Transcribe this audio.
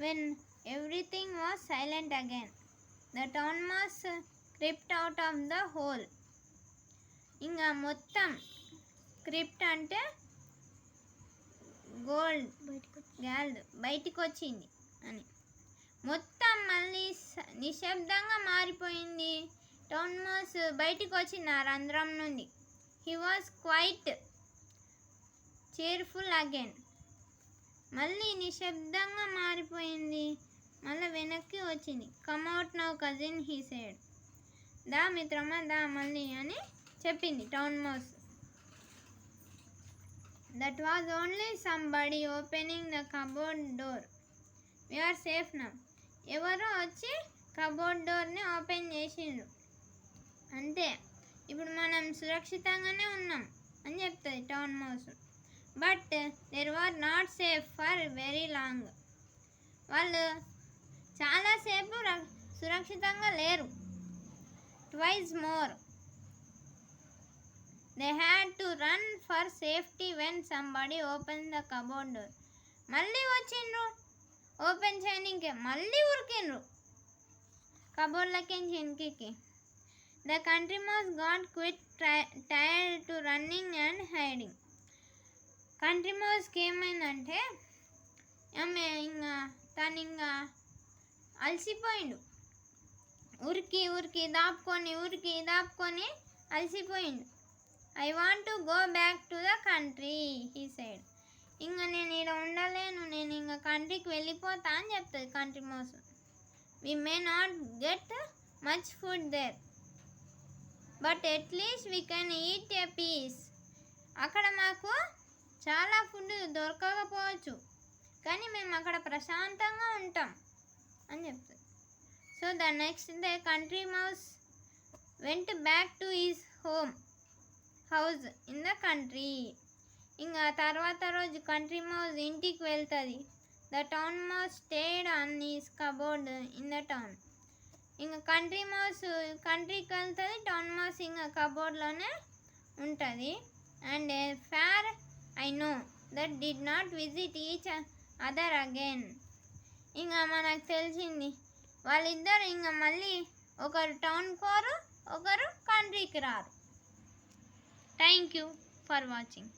when everything was silent again. The town mouse crept out of the hole. ఇంకా మొత్తం crypt అంటే గాల్డ్ బయటికి వచ్చింది అని. మొత్తం మళ్ళీ నిశ్శబ్దంగా మారిపోయింది. టౌన్ మౌస్ బయటికి వచ్చింది ఆ రంధ్రం నుండి. He was quite cheerful again. మళ్ళీ నిశ్శబ్దంగా మారిపోయింది, మళ్ళీ వెనక్కి వచ్చింది. Come out now cousin he said. దా మిత్రమా దా మళ్ళీ అని చెప్పింది town mouse. That was only somebody opening the cupboard door. We're safe now. ఎవరో వచ్చి కబోర్డ్ డోర్ని ఓపెన్ చేసిండ్రు అంతే, ఇప్పుడు మనం సురక్షితంగానే ఉన్నాం అని చెప్తుంది town mouse. But there were not safe for very long. వాళ్ళు చాలాసేపు సురక్షితంగా లేరు. Twice more they had to run for safety when somebody open the cupboard door. మళ్ళీ వచ్చిండ్రు ఓపెన్ చేయడానికి, మళ్ళీ ఉరికిండ్రు కబోర్డ్లకి వెనక్కి. The country mouse got quite tired to running and hiding. Country మౌస్కి ఏమైందంటే ఆమె తను అలసిపోయిండు. ఉరికి దాపుకొని అలసిపోయిండు. I want to go back to the country he said. నేను ఇక్కడ ఉండలేను, నేను కంట్రీకి వెళ్ళిపోతా అని చెప్తుంది country mouse. We may not get much food there but at least we can eat a peace. అక్కడ మాకు చాలా ఫుడ్ దొరకకపోవచ్చు, కానీ మేము అక్కడ ప్రశాంతంగా ఉంటాం అని చెప్తుంది. So the next day country mouse went back to his house in the country. తర్వాత రోజు కంట్రీ మౌస్ ఇంటికి వెళ్తుంది. The town mouse stayed on his cupboard in the town. Country mouse కంట్రీకి వెళ్తుంది, టౌన్ మౌస్ కబోర్డ్లోనే ఉంటుంది. And fair I know that did not visit each other again. మనకు తెలిసింది వాళ్ళిద్దరు మళ్ళీ ఒకరు టౌన్ కోరు, ఒకరు కంట్రీకి రారు. Thank you for watching.